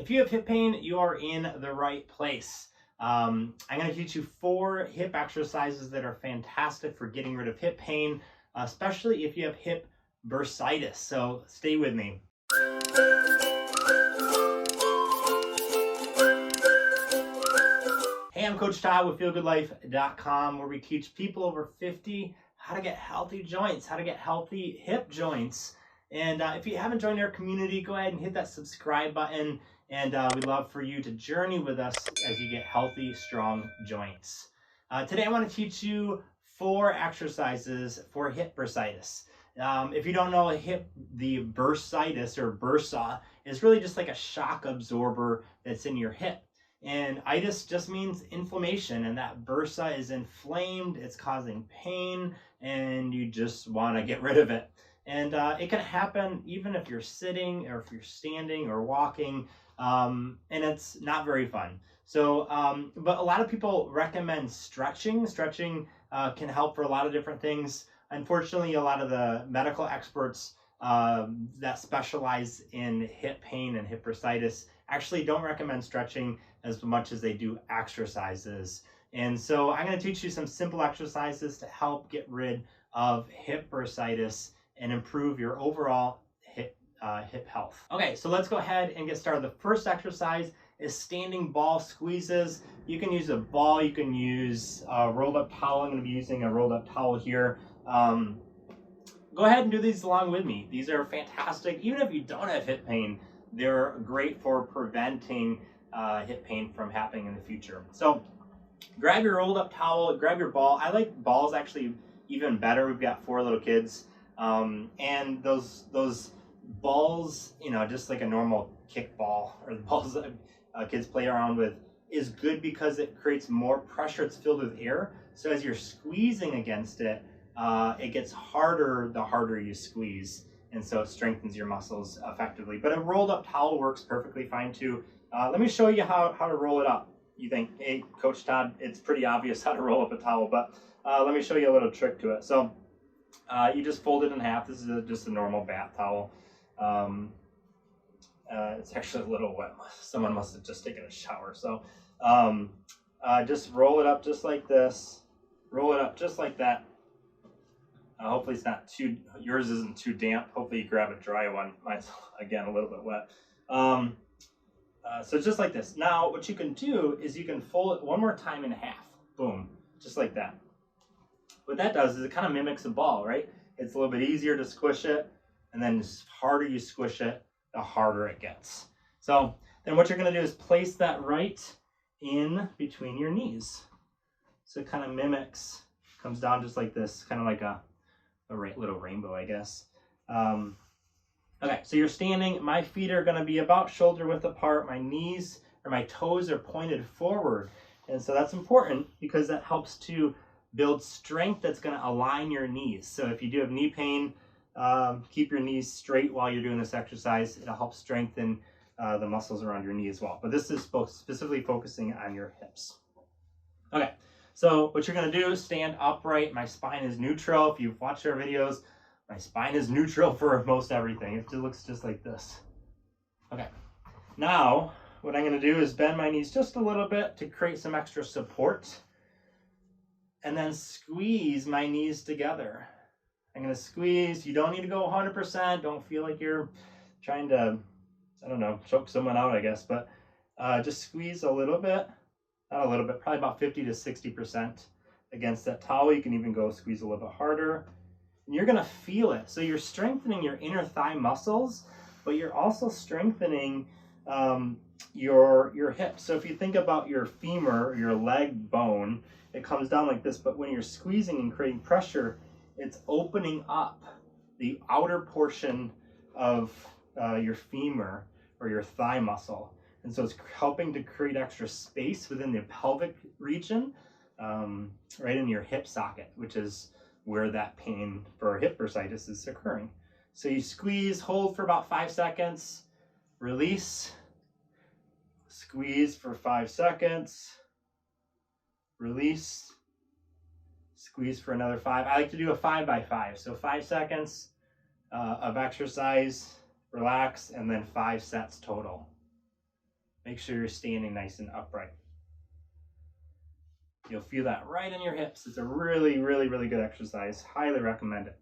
If you have hip pain, you are in the right place. I'm going to teach you 4 hip exercises that are fantastic for getting rid of hip pain, especially if you have hip bursitis. So stay with me. Hey, I'm Coach Todd with feelgoodlife.com, where we teach people over 50 how to get healthy joints, how to get healthy hip joints. And if you haven't joined our community, go ahead and hit that subscribe button. And we'd love for you to journey with us as you get healthy, strong joints. Today I want to teach you 4 exercises for hip bursitis. If you don't know, the bursitis or bursa is really just like a shock absorber that's in your hip. And itis just means inflammation, and that bursa is inflamed, it's causing pain, and you just want to get rid of it. And it can happen even if you're sitting or if you're standing or walking, and it's not very fun. So, but a lot of people recommend stretching. Stretching can help for a lot of different things. Unfortunately, a lot of the medical experts that specialize in hip pain and hip bursitis actually don't recommend stretching as much as they do exercises. And so I'm going to teach you some simple exercises to help get rid of hip bursitis and improve your overall hip health. Okay, so let's go ahead and get started. The first exercise is standing ball squeezes. You can use a ball, you can use a rolled up towel. I'm going to be using a rolled up towel here. Go ahead and do these along with me. These are fantastic. Even if you don't have hip pain, they're great for preventing hip pain from happening in the future. So grab your rolled up towel, grab your ball. I like balls actually even better. We've got 4 little kids. And those balls, you know, just like a normal kickball or the balls that kids play around with, is good because it creates more pressure. It's filled with air. So as you're squeezing against it, it gets harder the harder you squeeze. And so it strengthens your muscles effectively. But a rolled up towel works perfectly fine too. Let me show you how to roll it up. You think, hey, Coach Todd, it's pretty obvious how to roll up a towel, but let me show you a little trick to it. So you just fold it in half. This is just a normal bath towel. It's actually a little wet. Someone must have just taken a shower. So just roll it up just like this. Roll it up just like that. Hopefully it's not yours isn't too damp. Hopefully you grab a dry one. Mine's, again, a little bit wet. So just like this. Now what you can do is you can fold it one more time in half. Boom. Just like that. What that does is it kind of mimics a ball, right? It's a little bit easier to squish it, and then the harder you squish it, the harder it gets. So then what you're going to do is place that right in between your knees. So it kind of mimics, comes down just like this, kind of like a little rainbow, I guess. Okay, so you're standing. My feet are going to be about shoulder width apart. My knees or my toes are pointed forward. And so that's important because that helps to build strength that's going to align your knees. So if you do have knee pain, keep your knees straight while you're doing this exercise. It'll help strengthen the muscles around your knee as well. But this is specifically focusing on your hips. Okay, so what you're going to do is stand upright. My spine is neutral. If you've watched our videos, my spine is neutral for most everything. It looks just like this. Okay, now what I'm going to do is bend my knees just a little bit to create some extra support. And then squeeze my knees together. I'm going to squeeze. You don't need to go 100%. Don't feel like you're trying to, I don't know, choke someone out, I guess. But just squeeze a little bit. Not a little bit, probably about 50 to 60% against that towel. You can even go squeeze a little bit harder. And you're going to feel it. So you're strengthening your inner thigh muscles, but you're also strengthening your hips. So if you think about your femur, your leg bone, it comes down like this, but when you're squeezing and creating pressure, it's opening up the outer portion of your femur or your thigh muscle. And so it's helping to create extra space within the pelvic region, right in your hip socket, which is where that pain for hip bursitis is occurring. So you squeeze, hold for about 5 seconds, release, squeeze for 5 seconds, release, squeeze for another 5. I like to do a 5 by 5. So 5 seconds of exercise, relax, and then 5 sets total. Make sure you're standing nice and upright. You'll feel that right in your hips. It's a really, really, really good exercise. Highly recommend it.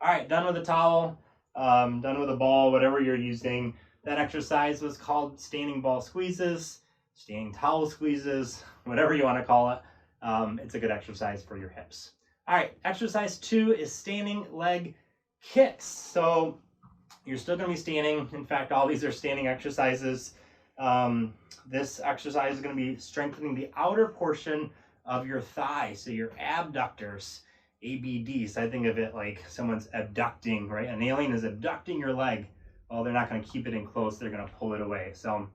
All right, done with the towel, done with the ball, whatever you're using. That exercise was called standing ball squeezes, standing towel squeezes, whatever you want to call it. It's a good exercise for your hips. All right, exercise 2 is standing leg kicks. So you're still going to be standing. In fact, all these are standing exercises. This exercise is going to be strengthening the outer portion of your thigh, so your abductors, ABDs. I think of it like someone's abducting, right? An alien is abducting your leg. Well, they're not going to keep it in close, they're going to pull it away. So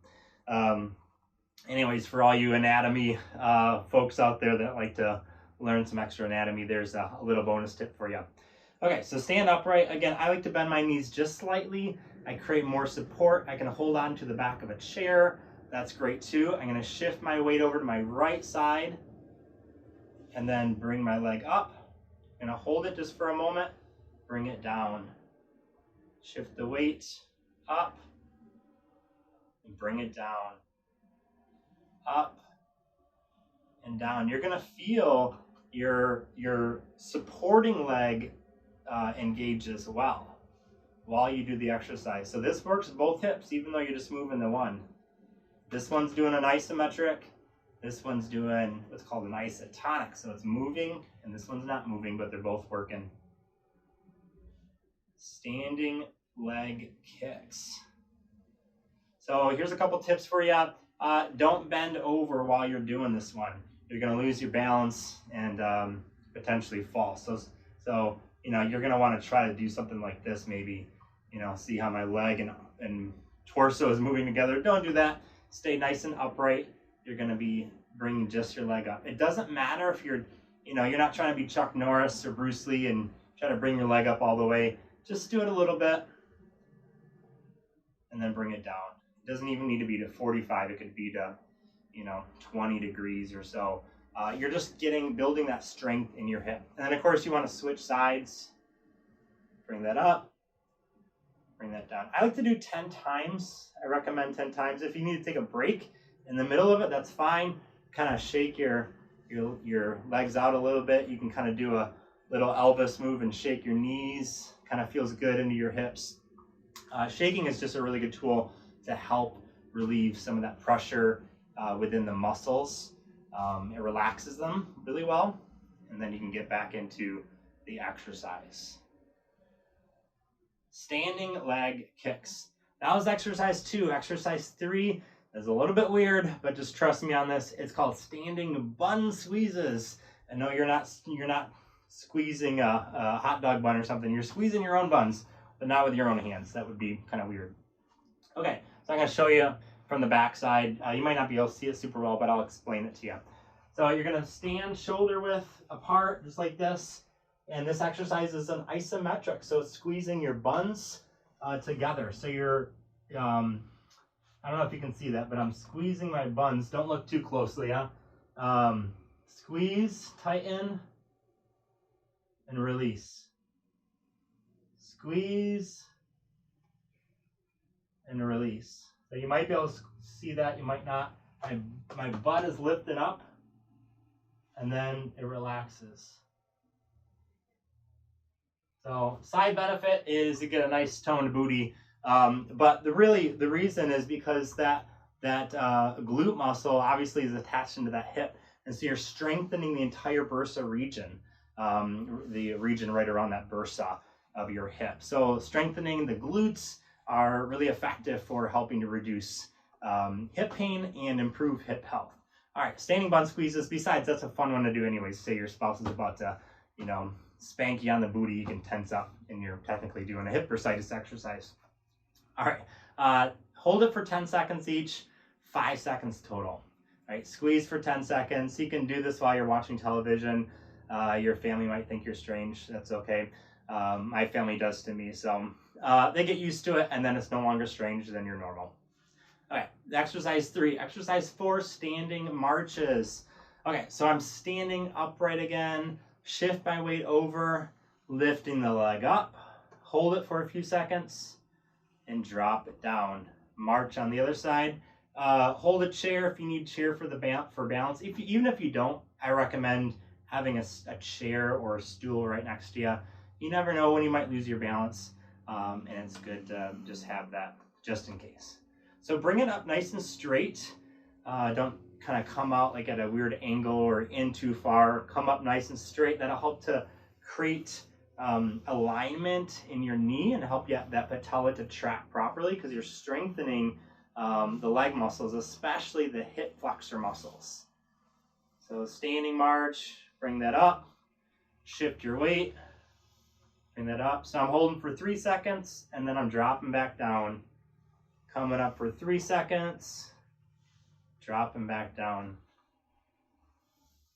anyways, for all you anatomy folks out there that like to learn some extra anatomy, there's a little bonus tip for you. Okay, so stand upright. Again, I like to bend my knees just slightly. I create more support. I can hold on to the back of a chair. That's great too. I'm going to shift my weight over to my right side and then bring my leg up. I'm going to hold it just for a moment, bring it down. Shift the weight up and bring it down. Up and down. You're going to feel your supporting leg engage as well while you do the exercise. So this works both hips, even though you're just moving the one. This one's doing an isometric. This one's doing what's called an isotonic. So it's moving, and this one's not moving, but they're both working. Standing leg kicks. So here's a couple tips for you. Don't bend over while you're doing this one. You're going to lose your balance and potentially fall. So you know, you're going to want to try to do something like this maybe. You know, see how my leg and torso is moving together. Don't do that. Stay nice and upright. You're going to be bringing just your leg up. It doesn't matter if you're not trying to be Chuck Norris or Bruce Lee and try to bring your leg up all the way. Just do it a little bit and then bring it down. It doesn't even need to be to 45. It could be to, 20 degrees or so. You're just building that strength in your hip. And then of course you want to switch sides. Bring that up. Bring that down. I like to do 10 times. I recommend 10 times. If you need to take a break in the middle of it, that's fine. Kind of shake your legs out a little bit. You can kind of do a little Elvis move and shake your knees. Kind of feels good into your hips. Shaking is just a really good tool to help relieve some of that pressure within the muscles. It relaxes them really well, and then you can get back into the exercise. Standing leg kicks. That was exercise 2. Exercise 3 is a little bit weird, but just trust me on this. It's called standing bun squeezes. And no, you're not squeezing a hot dog bun or something. You're squeezing your own buns, but not with your own hands. That would be kind of weird. Okay, so I'm going to show you from the back side. You might not be able to see it super well, but I'll explain it to you. So you're going to stand shoulder width apart, just like this. And this exercise is an isometric, so it's squeezing your buns together. So you're, I don't know if you can see that, but I'm squeezing my buns. Don't look too closely, huh? Squeeze, tighten, and release. Squeeze, and release. So you might be able to see that, you might not. My butt is lifted up, and then it relaxes. So side benefit is you get a nice toned booty, but the reason is because that glute muscle obviously is attached into that hip, and so you're strengthening the entire bursa region, the region right around that bursa of your hip. So strengthening the glutes are really effective for helping to reduce hip pain and improve hip health. All right, standing bun squeezes. Besides, that's a fun one to do anyways. Say your spouse is about to, spank you on the booty, you can tense up, and you're technically doing a hip bursitis exercise. All right, hold it for 10 seconds each, 5 seconds total. All right, squeeze for 10 seconds. You can do this while you're watching television. Your family might think you're strange. That's okay. My family does to me, so they get used to it, and then it's no longer strange, then you're normal. Okay, exercise 3. Exercise 4, standing marches. Okay, so I'm standing upright again. Shift my weight over, lifting the leg up, hold it for a few seconds, and drop it down. March on the other side. Hold a chair if you need chair for balance. Even if you don't, I recommend having a chair or a stool right next to you. You never know when you might lose your balance, and it's good to just have that just in case. So bring it up nice and straight. Don't kind of come out like at a weird angle or in too far. Come up nice and straight. That'll help to create alignment in your knee and help you that patella to track properly, because you're strengthening the leg muscles, especially the hip flexor muscles. So standing march, bring that up, shift your weight, bring that up. So I'm holding for 3 seconds and then I'm dropping back down. Coming up for 3 seconds, dropping back down.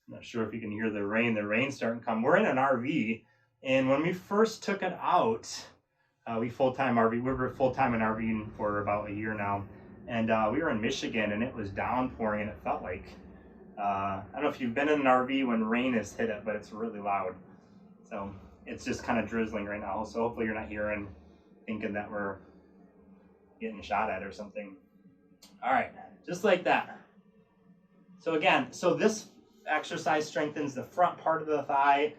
I'm not sure if you can hear the rain. The rain's starting to come. We're in an RV, and when we first took it out, we were full-time in RVing for about a year now, and we were in Michigan, and it was downpouring, and it felt like, I don't know if you've been in an RV when rain has hit it, but it's really loud. So it's just kind of drizzling right now, so hopefully you're not thinking that we're getting shot at or something. All right, just like that. So again, this exercise strengthens the front part of the thigh.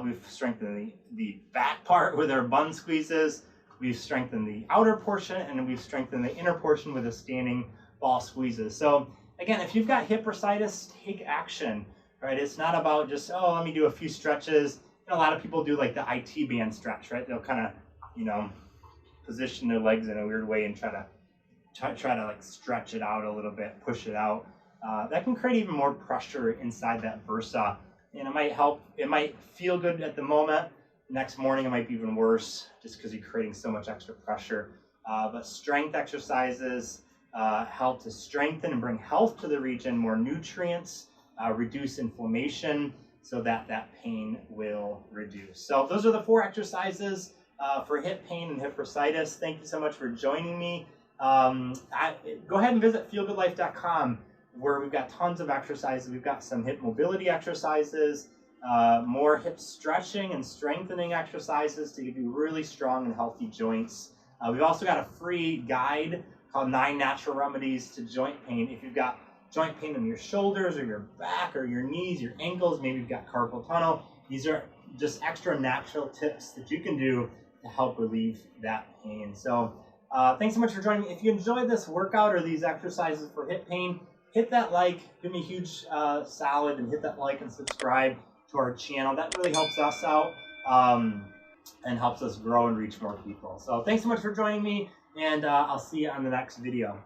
We've strengthened the back part with our bun squeezes. We've strengthened the outer portion, and we've strengthened the inner portion with the standing ball squeezes. So again, if you've got hip bursitis, take action, right? It's not about just, oh, let me do a few stretches. And a lot of people do like the IT band stretch, right? They'll kind of, position their legs in a weird way and try to like stretch it out a little bit, push it out. That can create even more pressure inside that bursa, and it might help. It might feel good at the moment. Next morning it might be even worse, just because you're creating so much extra pressure. But strength exercises help to strengthen and bring health to the region, more nutrients, reduce inflammation, so that pain will reduce. So those are the 4 exercises for hip pain and hip bursitis. Thank you so much for joining me. Go ahead and visit feelgoodlife.com, where we've got tons of exercises. We've got some hip mobility exercises, more hip stretching and strengthening exercises to give you really strong and healthy joints. We've also got a free guide called 9 Natural Remedies to Joint Pain. If you've got joint pain in your shoulders or your back or your knees, your ankles, maybe you've got carpal tunnel, these are just extra natural tips that you can do to help relieve that pain. So thanks so much for joining me. If you enjoyed this workout or these exercises for hip pain, hit that like, give me a huge solid, and hit that like and subscribe to our channel. That really helps us out and helps us grow and reach more people. So thanks so much for joining me, and I'll see you on the next video.